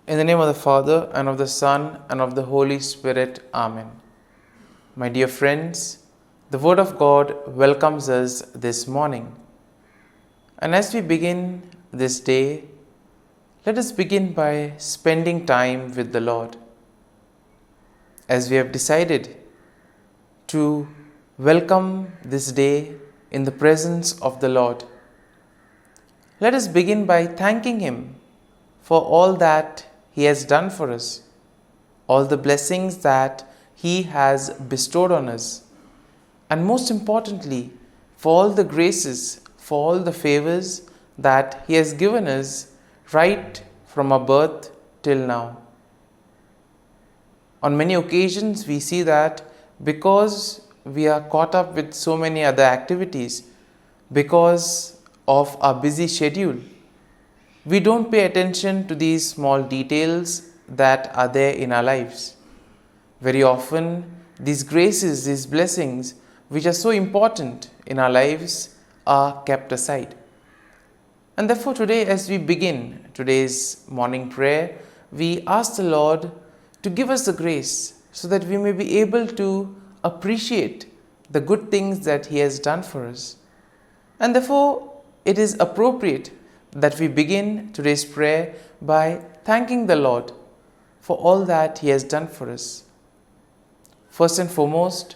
In the name of the Father, and of the Son, and of the Holy Spirit. Amen. My dear friends, the Word of God welcomes us this morning. And as we begin this day, let us begin by spending time with the Lord. As we have decided to welcome this day in the presence of the Lord, let us begin by thanking Him for all that He has done for us, all the blessings that He has bestowed on us, and most importantly, for all the graces, for all the favors that He has given us right from our birth till now. On many occasions, we see that because we are caught up with so many other activities, because of our busy schedule, we don't pay attention to these small details that are there in our lives. Very often, these graces, these blessings, which are so important in our lives, are kept aside. And therefore, today, as we begin today's morning prayer, we ask the Lord to give us the grace so that we may be able to appreciate the good things that He has done for us. And therefore, it is appropriate that we begin today's prayer by thanking the Lord for all that He has done for us. First and foremost,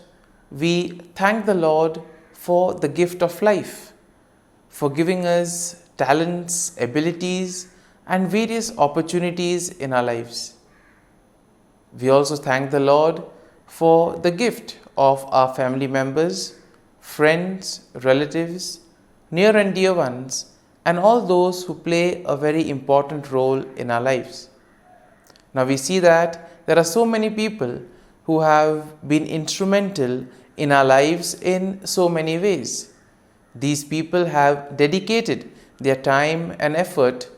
we thank the Lord for the gift of life, for giving us talents, abilities, and various opportunities in our lives. We also thank the Lord for the gift of our family members, friends, relatives, near and dear ones, and all those who play a very important role in our lives. Now we see that there are so many people who have been instrumental in our lives in so many ways. These people have dedicated their time and effort,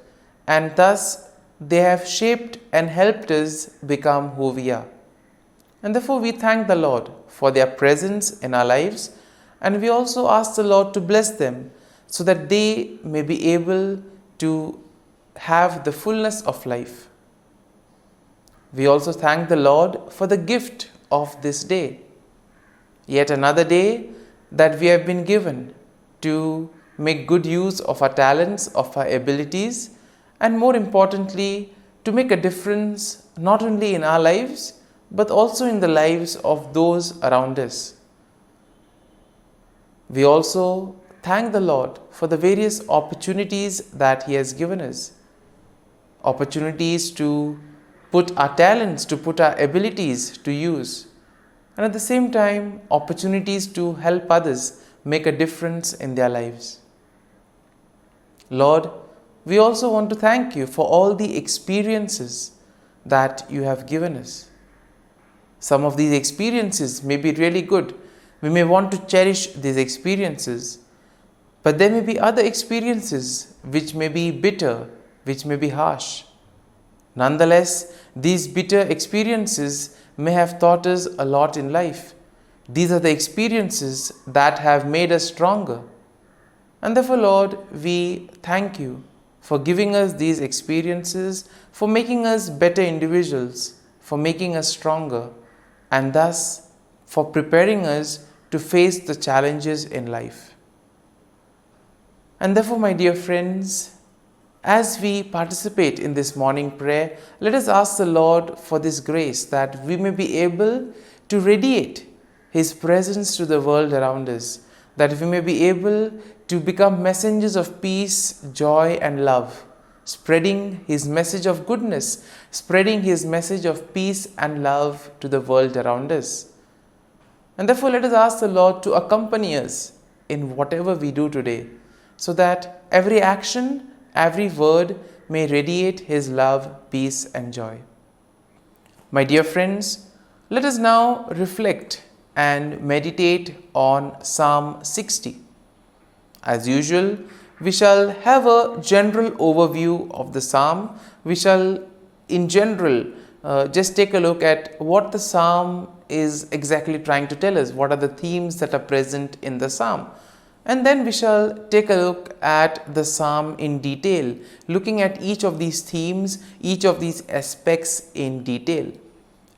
and thus they have shaped and helped us become who we are. And therefore we thank the Lord for their presence in our lives, and we also ask the Lord to bless them so that they may be able to have the fullness of life. We also thank the Lord for the gift of this day, yet another day that we have been given to make good use of our talents, of our abilities, and more importantly, to make a difference not only in our lives, but also in the lives of those around us. We also thank the Lord for the various opportunities that He has given us. Opportunities to put our talents, to put our abilities to use. And at the same time, opportunities to help others make a difference in their lives. Lord, we also want to thank You for all the experiences that You have given us. Some of these experiences may be really good. We may want to cherish these experiences. But there may be other experiences which may be bitter, which may be harsh. Nonetheless, these bitter experiences may have taught us a lot in life. These are the experiences that have made us stronger. And therefore, Lord, we thank You for giving us these experiences, for making us better individuals, for making us stronger, and thus for preparing us to face the challenges in life. And therefore, my dear friends, as we participate in this morning prayer, let us ask the Lord for this grace that we may be able to radiate His presence to the world around us, that we may be able to become messengers of peace, joy, and love, spreading His message of goodness, spreading His message of peace and love to the world around us. And therefore, let us ask the Lord to accompany us in whatever we do today, so that every action, every word may radiate His love, peace, and joy. My dear friends, let us now reflect and meditate on Psalm 60. As usual, we shall have a general overview of the psalm. We shall, in general, just take a look at what the psalm is exactly trying to tell us. What are the themes that are present in the psalm? And then we shall take a look at the psalm in detail, looking at each of these themes, each of these aspects in detail.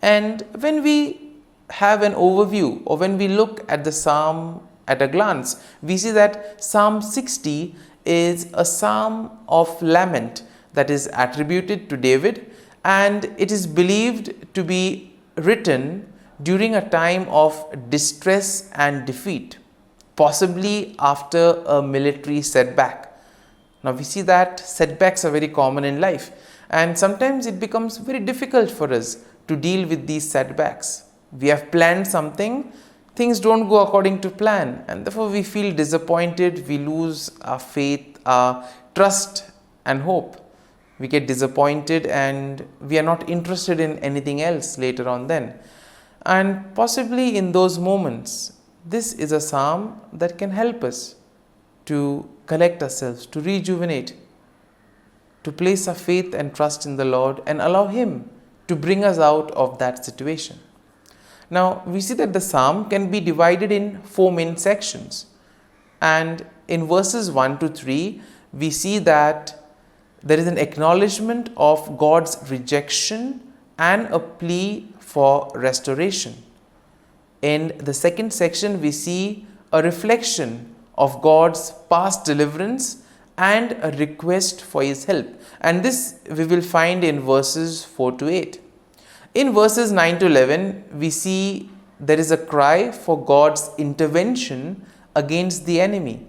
And when we have an overview, or when we look at the psalm at a glance, we see that Psalm 60 is a psalm of lament that is attributed to David, and it is believed to be written during a time of distress and defeat, possibly after a military setback. Now we see that setbacks are very common in life, and sometimes it becomes very difficult for us to deal with these setbacks. We have planned something, things don't go according to plan, and therefore we feel disappointed, we lose our faith, our trust and hope. We get disappointed and we are not interested in anything else later on then. And possibly in those moments, this is a psalm that can help us to collect ourselves, to rejuvenate, to place our faith and trust in the Lord and allow Him to bring us out of that situation. Now, we see that the psalm can be divided in 4 main sections. And in verses 1 to 3, we see that there is an acknowledgement of God's rejection and a plea for restoration. In the second section, we see a reflection of God's past deliverance and a request for His help. And this we will find in verses 4 to 8. In verses 9 to 11, we see there is a cry for God's intervention against the enemy.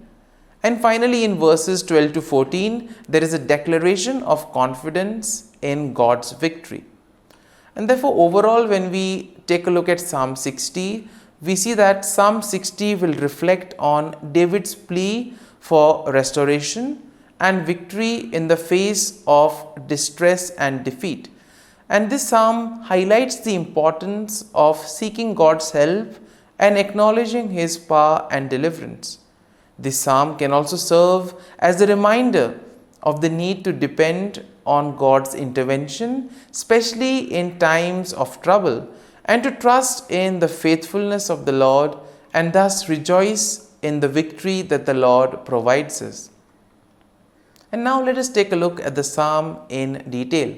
And finally, in verses 12 to 14, there is a declaration of confidence in God's victory. And therefore, overall, when we take a look at Psalm 60, we see that Psalm 60 will reflect on David's plea for restoration and victory in the face of distress and defeat. And this psalm highlights the importance of seeking God's help and acknowledging His power and deliverance. This psalm can also serve as a reminder of the need to depend on God's intervention, especially in times of trouble, and to trust in the faithfulness of the Lord and thus rejoice in the victory that the Lord provides us. And now let us take a look at the psalm in detail.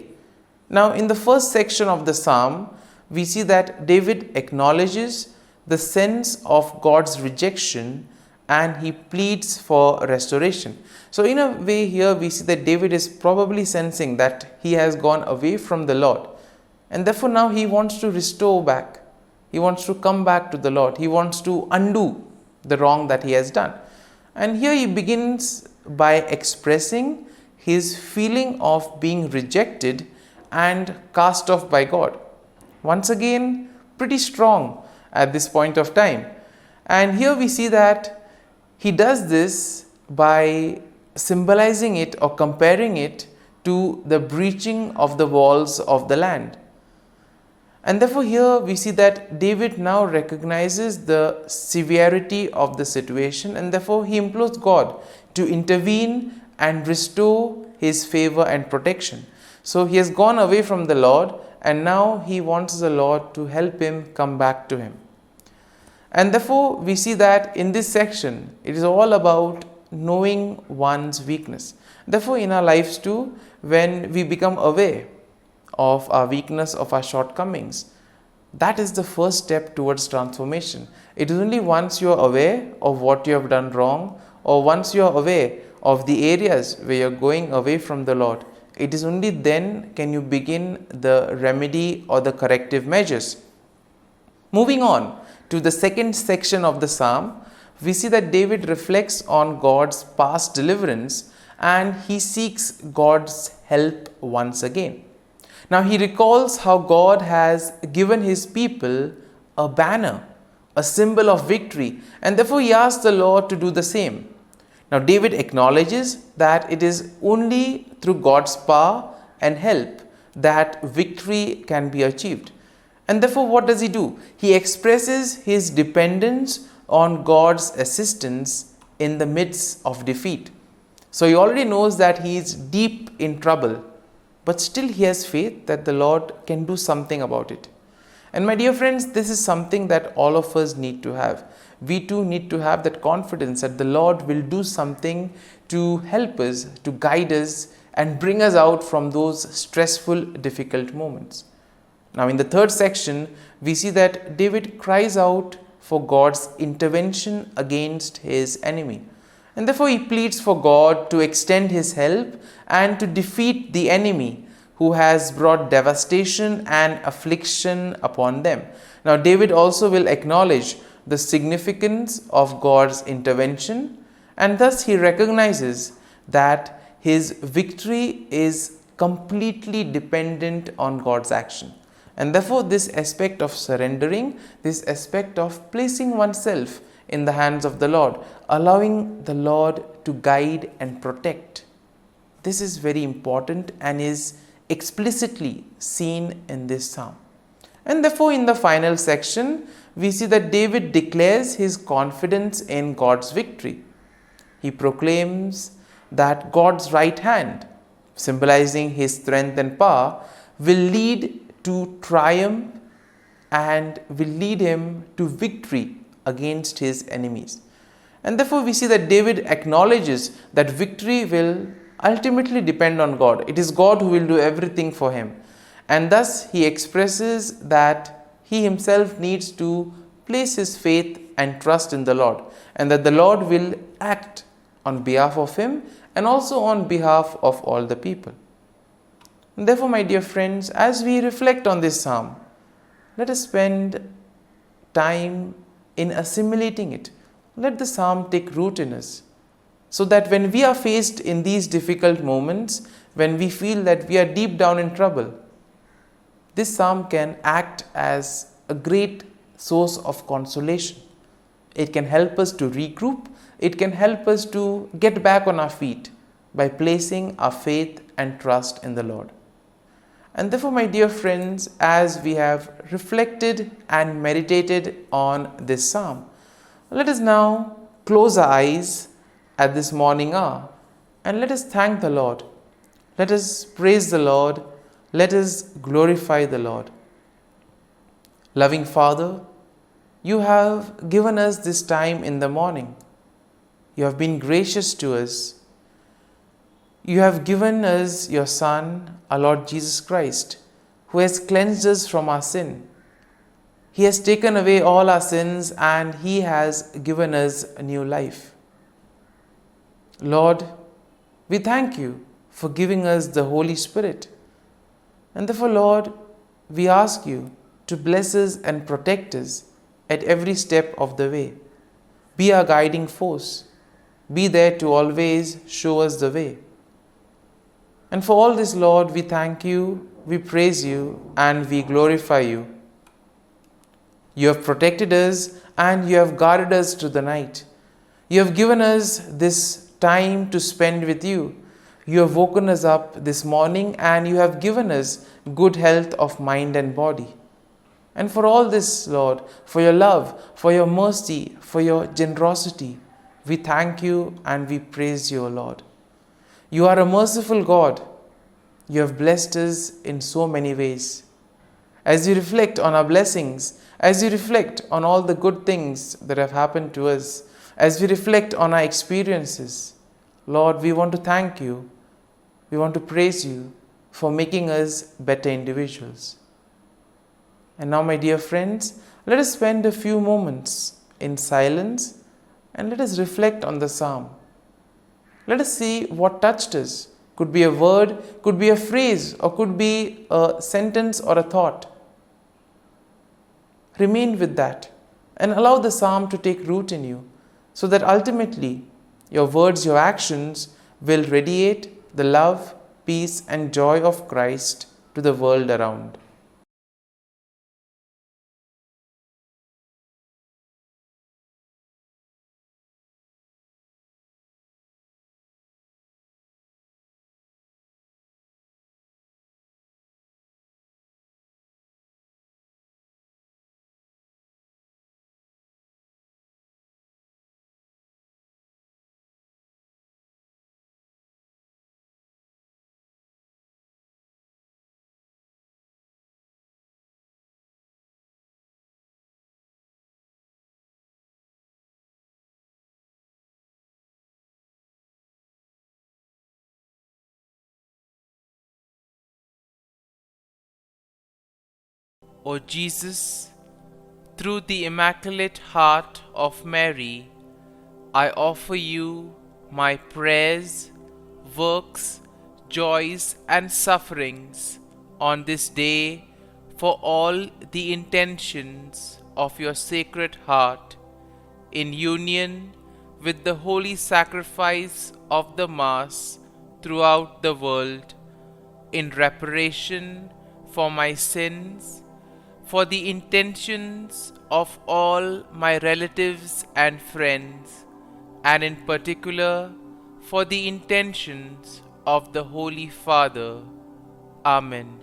Now, in the first section of the psalm, we see that David acknowledges the sense of God's rejection and he pleads for restoration. So in a way here we see that David is probably sensing that he has gone away from the Lord, and therefore now he wants to restore back. He wants to come back to the Lord. He wants to undo the wrong that he has done. And here he begins by expressing his feeling of being rejected and cast off by God. Once again, pretty strong at this point of time. And here we see that he does this by symbolizing it or comparing it to the breaching of the walls of the land. And therefore here we see that David now recognizes the severity of the situation, and therefore he implores God to intervene and restore his favor and protection. So he has gone away from the Lord, and now he wants the Lord to help him come back to him. And therefore we see that in this section it is all about knowing one's weakness. Therefore in our lives too, when we become aware of our weakness, of our shortcomings, that is the first step towards transformation. It is only once you are aware of what you have done wrong, or once you are aware of the areas where you are going away from the Lord, it is only then can you begin the remedy or the corrective measures. Moving on to the second section of the psalm, we see that David reflects on God's past deliverance and he seeks God's help once again. Now he recalls how God has given his people a banner, a symbol of victory, and therefore he asks the Lord to do the same. Now David acknowledges that it is only through God's power and help that victory can be achieved. And therefore what does he do? He expresses his dependence on God's assistance in the midst of defeat. So he already knows that he is deep in trouble, but still he has faith that the Lord can do something about it. And my dear friends, this is something that all of us need to have. We too need to have that confidence that the Lord will do something to help us, to guide us, and bring us out from those stressful, difficult moments. Now, in the third section, we see that David cries out for God's intervention against his enemy. And therefore, he pleads for God to extend his help and to defeat the enemy who has brought devastation and affliction upon them. Now, David also will acknowledge the significance of God's intervention, and thus he recognizes that his victory is completely dependent on God's action. And therefore, this aspect of surrendering, this aspect of placing oneself in the hands of the Lord, allowing the Lord to guide and protect, this is very important and is explicitly seen in this psalm. And therefore, in the final section, we see that David declares his confidence in God's victory. He proclaims that God's right hand, symbolizing his strength and power, will lead to triumph and will lead him to victory against his enemies. And therefore, we see that David acknowledges that victory will ultimately depend on God. It is God who will do everything for him. And thus, he expresses that he himself needs to place his faith and trust in the Lord, and that the Lord will act on behalf of him and also on behalf of all the people. And therefore, my dear friends, as we reflect on this psalm, let us spend time in assimilating it. Let the psalm take root in us, so that when we are faced in these difficult moments, when we feel that we are deep down in trouble, this psalm can act as a great source of consolation. It can help us to regroup. It can help us to get back on our feet by placing our faith and trust in the Lord. And therefore, my dear friends, as we have reflected and meditated on this psalm, let us now close our eyes at this morning hour and let us thank the Lord. Let us praise the Lord. Let us glorify the Lord. Loving Father, you have given us this time in the morning. You have been gracious to us. You have given us your Son, our Lord Jesus Christ, who has cleansed us from our sin. He has taken away all our sins and He has given us a new life. Lord, we thank you for giving us the Holy Spirit. And therefore, Lord, we ask you to bless us and protect us at every step of the way. Be our guiding force. Be there to always show us the way. And for all this, Lord, we thank you, we praise you, and we glorify you. You have protected us and you have guarded us through the night. You have given us this time to spend with you. You have woken us up this morning and you have given us good health of mind and body. And for all this, Lord, for your love, for your mercy, for your generosity, we thank you and we praise you, O Lord. You are a merciful God. You have blessed us in so many ways. As we reflect on our blessings, as we reflect on all the good things that have happened to us, as we reflect on our experiences, Lord, we want to thank you. We want to praise you for making us better individuals. And now, my dear friends, let us spend a few moments in silence and let us reflect on the psalm. Let us see what touched us. Could be a word, could be a phrase, or could be a sentence or a thought. Remain with that and allow the psalm to take root in you, so that ultimately your words, your actions will radiate the love, peace, and joy of Christ to the world around. O Jesus, through the Immaculate Heart of Mary, I offer you my prayers, works, joys, and sufferings on this day for all the intentions of your Sacred Heart, in union with the holy sacrifice of the Mass throughout the world, in reparation for my sins, for the intentions of all my relatives and friends, and in particular for the intentions of the Holy Father. Amen.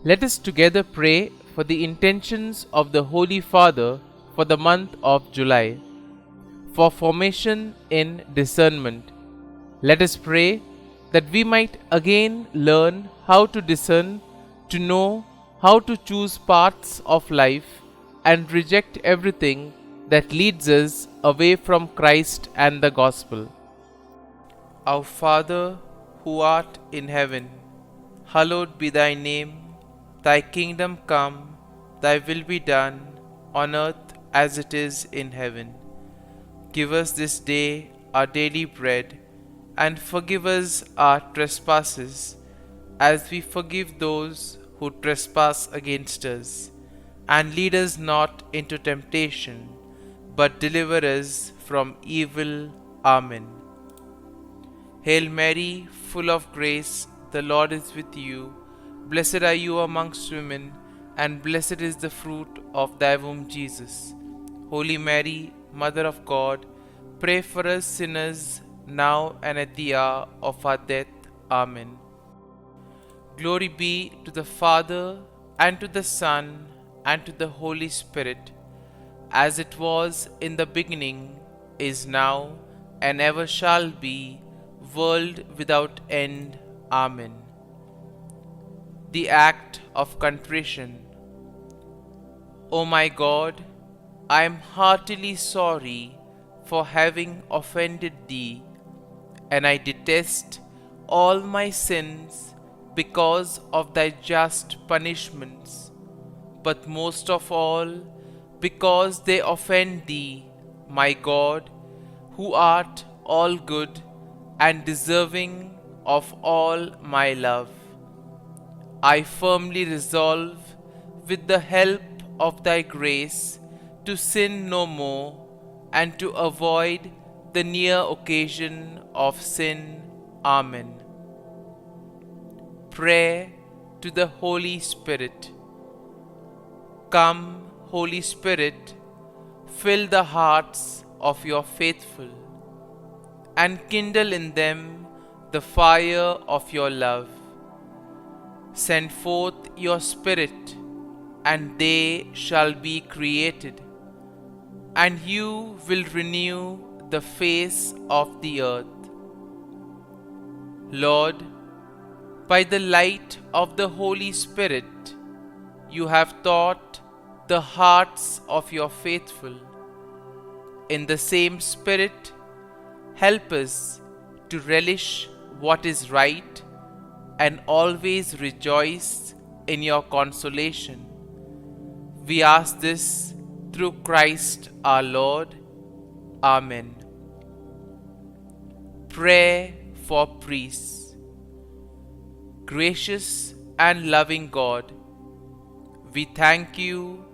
Let us together pray for the intentions of the Holy Father for the month of July. For formation in discernment, let us pray that we might again learn how to discern, to know how to choose paths of life, and reject everything that leads us away from Christ and the Gospel. Our Father, who art in heaven, hallowed be thy name. Thy kingdom come, thy will be done, on earth as it is in heaven. Give us this day our daily bread, and forgive us our trespasses, as we forgive those who trespass against us. And lead us not into temptation, but deliver us from evil. Amen. Hail Mary, full of grace, the Lord is with you. Blessed are you amongst women, and blessed is the fruit of thy womb, Jesus. Holy Mary, Mother of God, pray for us sinners, now and at the hour of our death. Amen. Glory be to the Father, and to the Son, and to the Holy Spirit, as it was in the beginning, is now, and ever shall be, world without end. Amen. The Act of Contrition. O my God, I am heartily sorry for having offended Thee, and I detest all my sins because of Thy just punishments, but most of all because they offend Thee, my God, who art all good and deserving of all my love. I firmly resolve, with the help of Thy grace, to sin no more, and to avoid the near occasion of sin. Amen. Prayer to the Holy Spirit. Come, Holy Spirit, fill the hearts of your faithful, and kindle in them the fire of your love. Send forth your Spirit, and they shall be created, and you will renew the face of the earth. Lord, by the light of the Holy Spirit, you have taught the hearts of your faithful. In the same Spirit, help us to relish what is right and always rejoice in your consolation. We ask this through Christ our Lord. Amen. Prayer for priests. Gracious and loving God, we thank you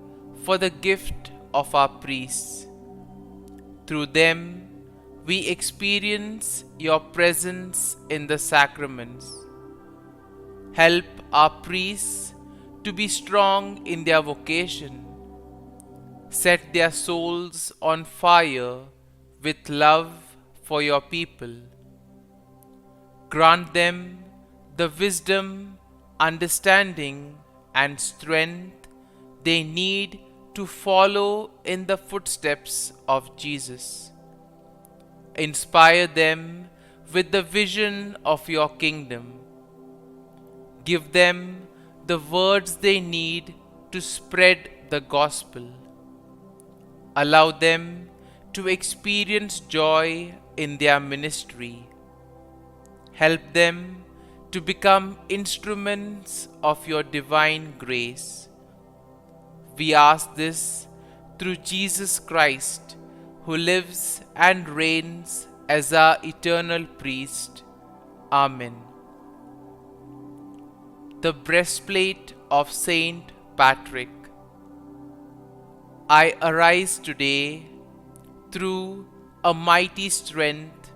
for the gift of our priests. Through them, we experience your presence in the sacraments. Help our priests to be strong in their vocation. Set their souls on fire with love for your people. Grant them the wisdom, understanding, and strength they need to follow in the footsteps of Jesus. Inspire them with the vision of your kingdom. Give them the words they need to spread the gospel. Allow them to experience joy in their ministry. Help them to become instruments of your divine grace, We ask this through Jesus Christ, who lives and reigns as our eternal priest. Amen. The breastplate of Saint Patrick. I arise today through a mighty strength,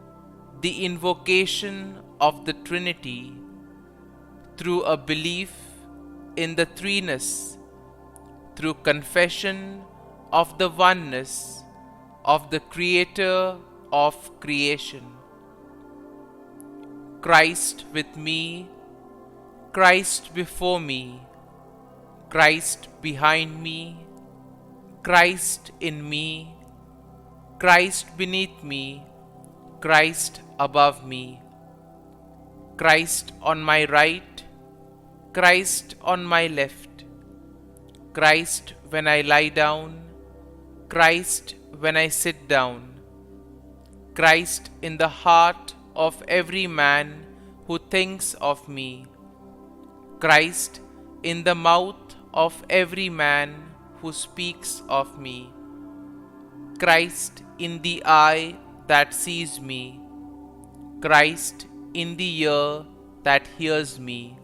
the invocation of the Trinity, through a belief in the threeness, through confession of the oneness of the Creator of creation. Christ with me, Christ before me, Christ behind me, Christ in me, Christ beneath me, Christ above me, Christ on my right, Christ on my left, Christ when I lie down, Christ when I sit down, Christ in the heart of every man who thinks of me, Christ in the mouth of every man who speaks of me, Christ in the eye that sees me, Christ in the ear that hears me.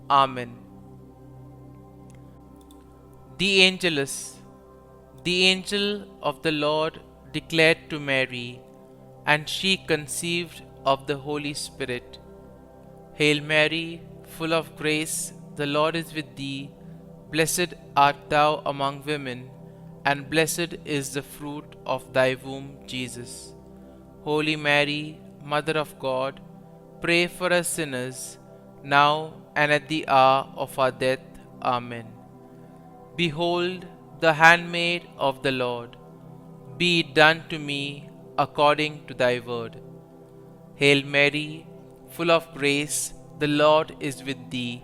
Amen. The Angelus. The angel of the Lord declared to Mary, and she conceived of the Holy Spirit. Hail Mary, full of grace, the Lord is with thee. Blessed art thou among women, and blessed is the fruit of thy womb, Jesus. Holy Mary, Mother of God, pray for us sinners, now and at the hour of our death. Amen. Behold, the handmaid of the Lord. Be it done to me according to thy word. Hail Mary, full of grace, the Lord is with thee.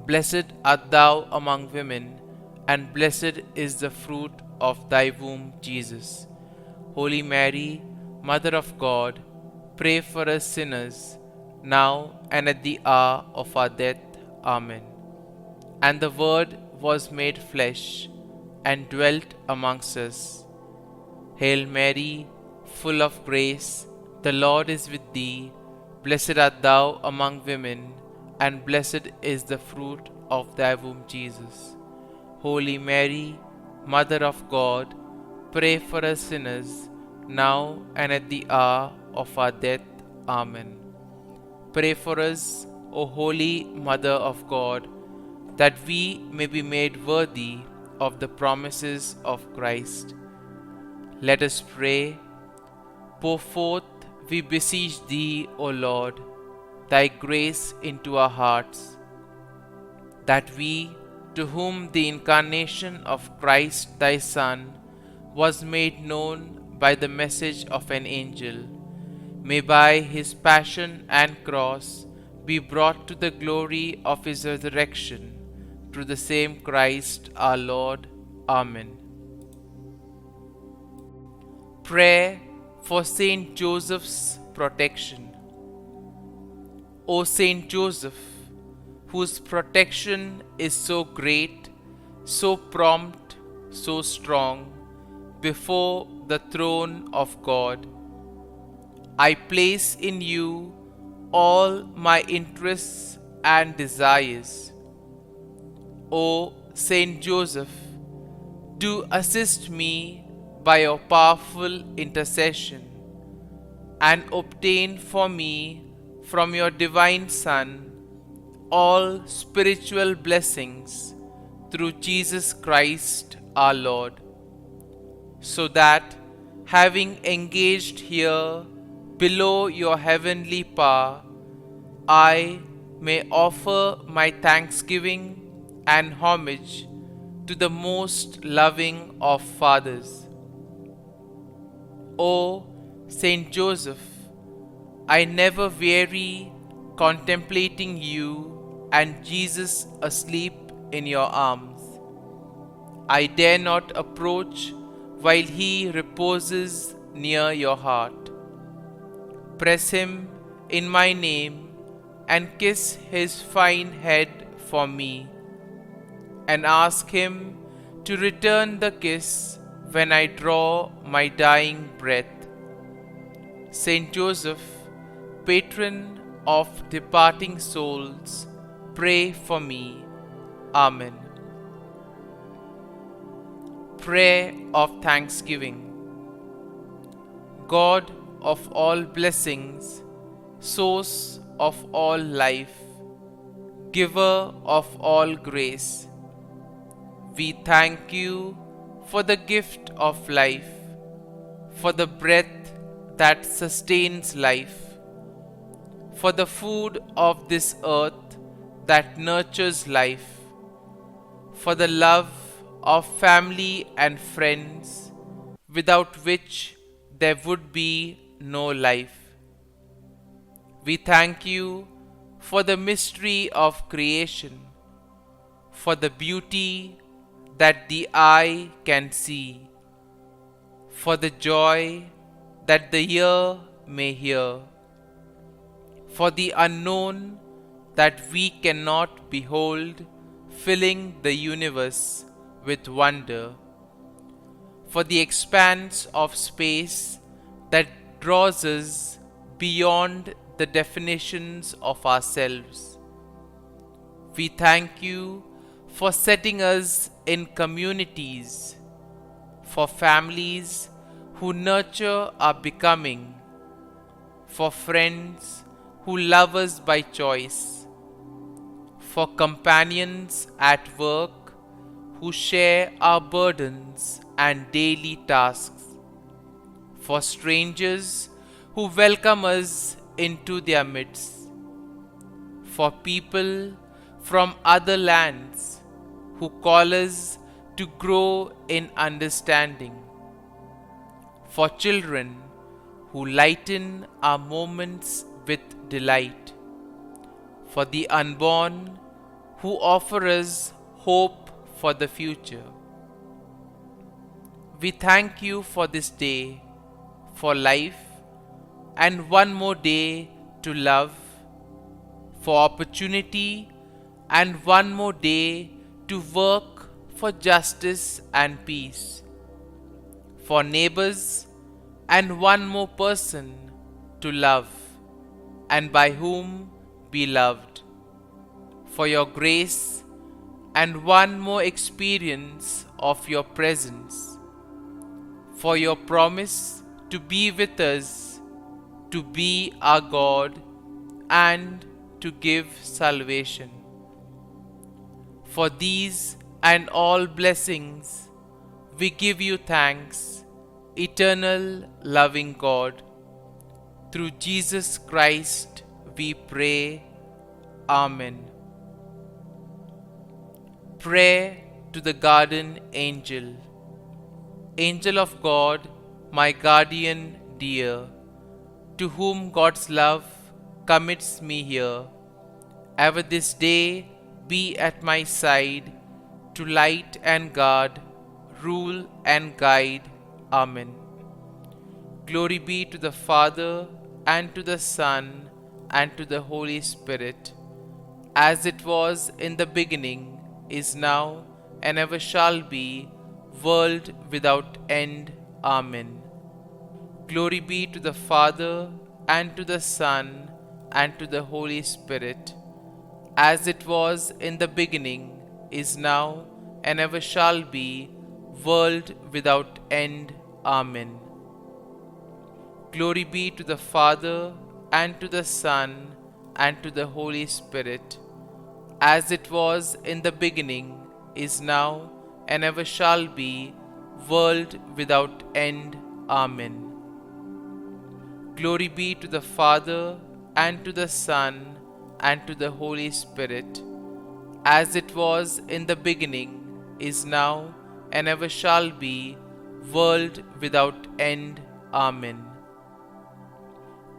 Blessed art thou among women, and blessed is the fruit of thy womb, Jesus. Holy Mary, Mother of God, pray for us sinners, now and at the hour of our death. Amen. And the Word was made flesh, and dwelt amongst us. Hail Mary, full of grace, the Lord is with thee. Blessed art thou among women, and blessed is the fruit of thy womb, Jesus. Holy Mary, Mother of God, pray for us sinners, now and at the hour of our death. Amen. Pray for us, O Holy Mother of God, that we may be made worthy of the promises of Christ. Let us pray. Pour forth, we beseech thee, O Lord, thy grace into our hearts, that we, to whom the incarnation of Christ thy Son was made known by the message of an angel, may by his passion and cross be brought to the glory of his resurrection, through the same Christ our Lord. Amen. Prayer for Saint Joseph's protection. O Saint Joseph, whose protection is so great, so prompt, so strong, before the throne of God, I place in you all my interests and desires. O Saint Joseph, do assist me by your powerful intercession, and obtain for me from your divine Son all spiritual blessings through Jesus Christ our Lord, so that, having engaged here below your heavenly power, I may offer my thanksgiving and homage to the most loving of fathers. O Saint Joseph, I never weary contemplating you and Jesus asleep in your arms. I dare not approach while he reposes near your heart. Press him in my name and kiss his fine head for me, and ask him to return the kiss when I draw my dying breath. Saint Joseph, patron of departing souls, pray for me. Amen. Prayer of Thanksgiving. God of all blessings, source of all life, giver of all grace, we thank you for the gift of life, for the breath that sustains life, for the food of this earth that nurtures life, for the love of family and friends, without which there would be no life. We thank you for the mystery of creation, for the beauty that the eye can see, for the joy that the ear may hear, for the unknown that we cannot behold, filling the universe with wonder, for the expanse of space that draws us beyond the definitions of ourselves. We thank you for setting us in communities, for families who nurture our becoming, for friends who love us by choice, for companions at work who share our burdens and daily tasks, for strangers who welcome us into their midst, for people from other lands who call us to grow in understanding, for children who lighten our moments with delight, for the unborn who offer us hope for the future. We thank you for this day, for life, and one more day to love, for opportunity, and one more day to work for justice and peace, for neighbors, and one more person to love, and by whom be loved, for your grace, and one more experience of your presence, for your promise to be with us, to be our God, and to give salvation. For these and all blessings, we give you thanks, eternal loving God. Through Jesus Christ we pray. Amen. Prayer to the Guardian Angel. Angel of God, my guardian dear, to whom God's love commits me here, ever this day be at my side, to light and guard, rule and guide. Amen. Glory be to the Father, and to the Son, and to the Holy Spirit, as it was in the beginning, is now, and ever shall be, world without end. Amen. Glory be to the Father, and to the Son, and to the Holy Spirit, as it was in the beginning, is now, and ever shall be, world without end. Amen. Glory be to the Father, and to the Son, and to the Holy Spirit, as it was in the beginning, is now, and ever shall be, world without end. Amen. Glory be to the Father, and to the Son, and to the Holy Spirit, as it was in the beginning, is now, and ever shall be, world without end. Amen.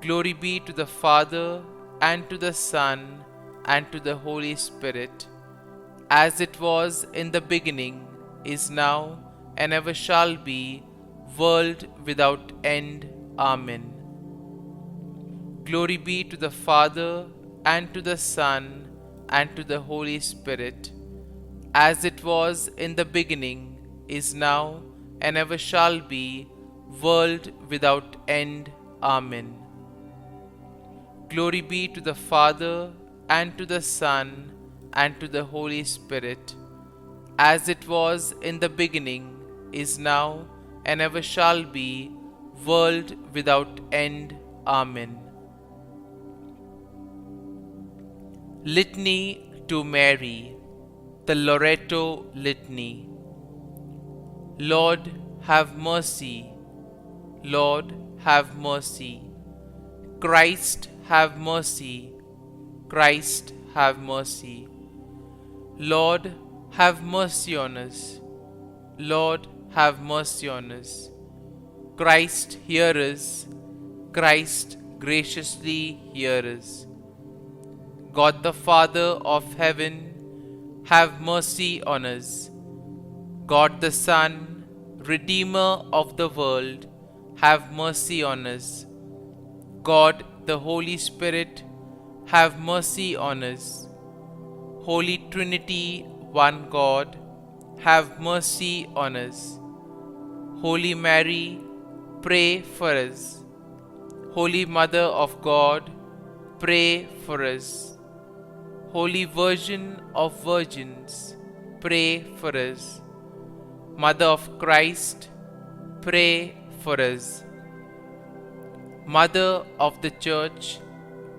Glory be to the Father, and to the Son, and to the Holy Spirit, as it was in the beginning, is now, and ever shall be, world without end. Amen. Glory be to the Father, and to the Son, and to the Holy Spirit, as it was in the beginning, is now, and ever shall be, world without end. Amen. Glory be to the Father, and to the Son, and to the Holy Spirit, as it was in the beginning, is now, and ever shall be, world without end. Amen. Litany to Mary, the Loreto Litany. Lord, have mercy. Lord, have mercy. Christ, have mercy. Christ, have mercy. Lord, have mercy on us. Lord, have mercy on us. Christ, hear us. Christ, graciously hear us. God the Father of heaven, have mercy on us. God the Son, Redeemer of the world, have mercy on us. God the Holy Spirit, have mercy on us. Holy Trinity, one God, have mercy on us. Holy Mary, pray for us. Holy Mother of God, pray for us. Holy Virgin of Virgins, pray for us. Mother of Christ, pray for us. Mother of the Church,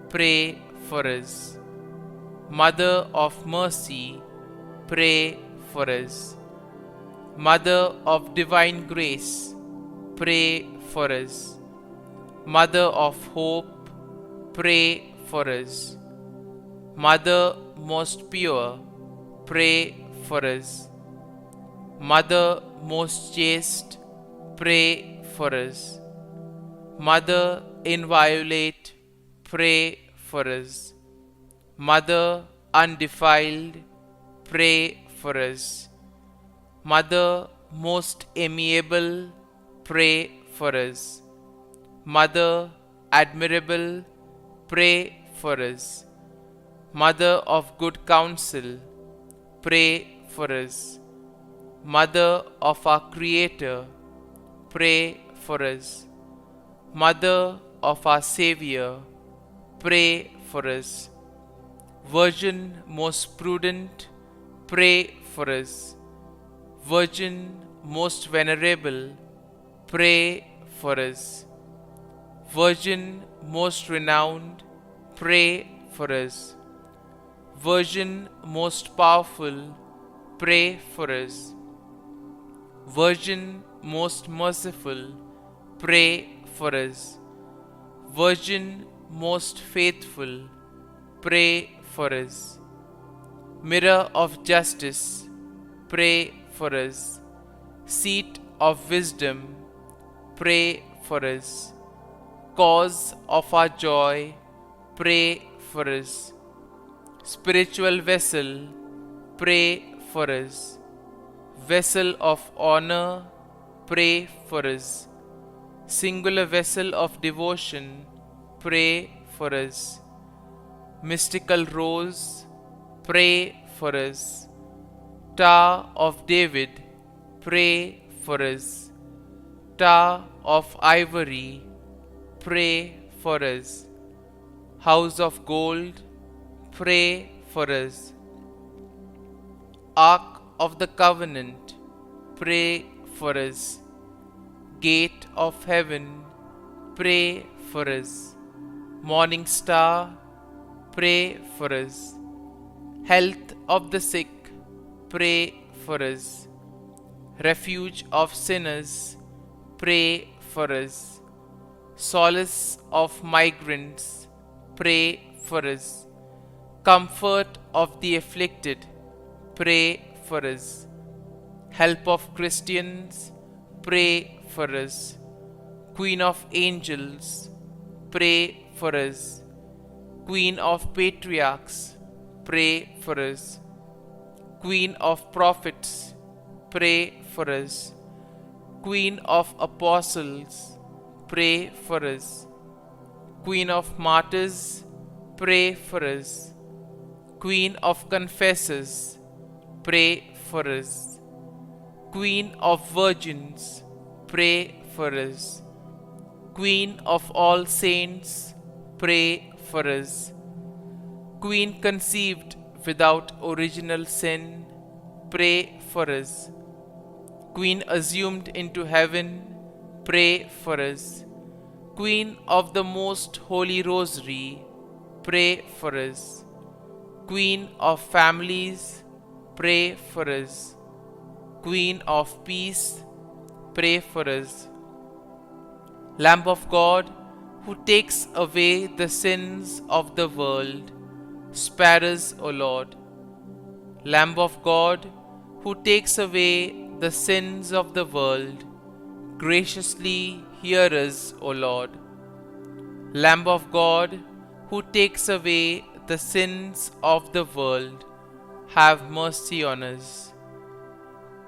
pray for us. Mother of Mercy, pray for us. Mother of Divine Grace, pray for us. Mother of Hope, pray for us. Mother most pure, pray for us. Mother most chaste, pray for us. Mother inviolate, pray for us. Mother undefiled, pray for us. Mother most amiable, pray for us. Mother admirable, pray for us. Mother of good counsel, pray for us. Mother of our Creator, pray for us. Mother of our Savior, pray for us. Virgin most prudent, pray for us. Virgin most venerable, pray for us. Virgin most renowned, pray for us. Virgin most powerful, pray for us. Virgin most merciful, pray for us. Virgin most faithful, pray for us. Mirror of justice, pray for us. Seat of wisdom, pray for us. Cause of our joy, pray for us. Spiritual vessel, pray for us. Vessel of honor, pray for us. Singular vessel of devotion, pray for us. Mystical rose, pray for us. Tower of David, pray for us. Tower of ivory, pray for us. House of gold, pray for us. Ark of the Covenant, pray for us. Gate of heaven, pray for us. Morning star, pray for us. Health of the sick, pray for us. Refuge of sinners, pray for us. Solace of migrants, pray for us. Comfort of the afflicted, pray for us. Help of Christians, pray for us. Queen of angels, pray for us. Queen of patriarchs, pray for us. Queen of prophets, pray for us. Queen of apostles, pray for us. Queen of martyrs, pray for us. Queen of confessors, pray for us. Queen of virgins, pray for us. Queen of all saints, pray for us. Queen conceived without original sin, pray for us. Queen assumed into heaven, pray for us. Queen of the Most Holy Rosary, pray for us. Queen of families, pray for us. Queen of peace, pray for us. Lamb of God, who takes away the sins of the world, spare us, O Lord. Lamb of God, who takes away the sins of the world, graciously hear us, O Lord. Lamb of God, who takes away the sins of the world, have mercy on us.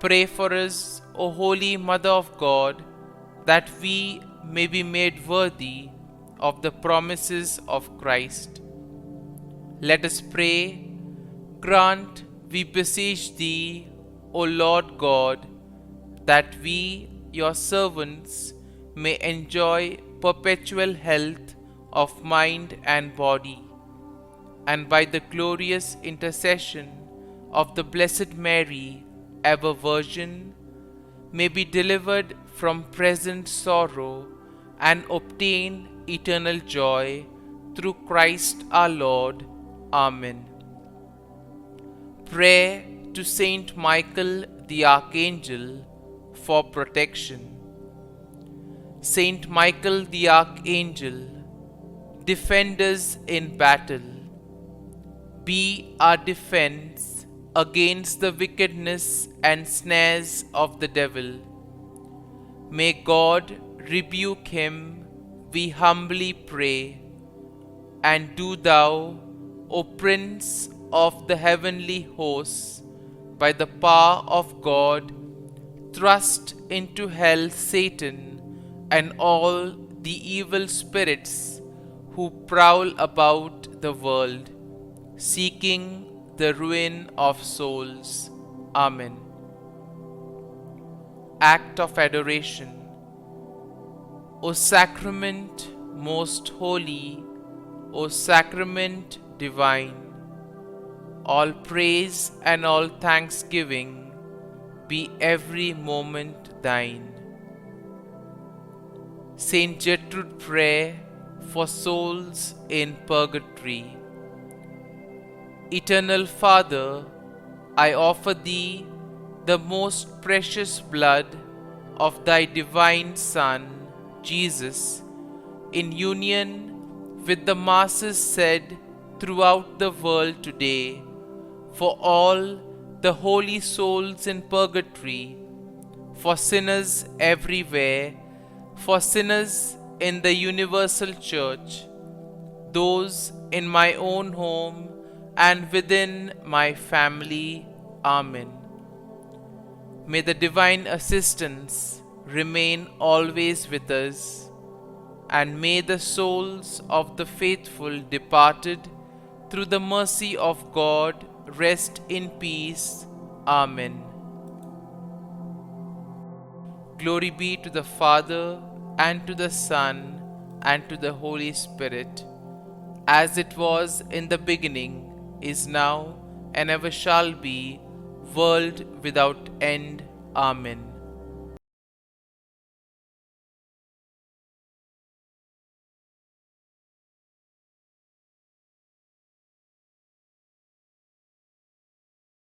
Pray for us, O Holy Mother of God, that we may be made worthy of the promises of Christ. Let us pray. Grant, we beseech Thee, O Lord God, that we, Your servants, may enjoy perpetual health of mind and body, and by the glorious intercession of the Blessed Mary, ever Virgin, may be delivered from present sorrow and obtain eternal joy through Christ our Lord. Amen. Prayer to Saint Michael the Archangel for protection. Saint Michael the Archangel, defend us in battle. Be our defense against the wickedness and snares of the devil. May God rebuke him, we humbly pray. And do Thou, O Prince of the heavenly hosts, by the power of God, thrust into hell Satan and all the evil spirits who prowl about the world, seeking the ruin of souls. Amen. Act of Adoration. O Sacrament most holy, O Sacrament divine, all praise and all thanksgiving be every moment Thine. Saint Gertrude Prayer for souls in purgatory. Eternal Father, I offer Thee the most precious blood of Thy divine Son, Jesus, in union with the masses said throughout the world today, for all the holy souls in purgatory, for sinners everywhere, for sinners in the universal church, those in my own home and within my family. Amen. May the divine assistance remain always with us, and may the souls of the faithful departed through the mercy of God rest in peace. Amen. Glory be to the Father, and to the Son, and to the Holy Spirit, as it was in the beginning, is now, and ever shall be, world without end. Amen.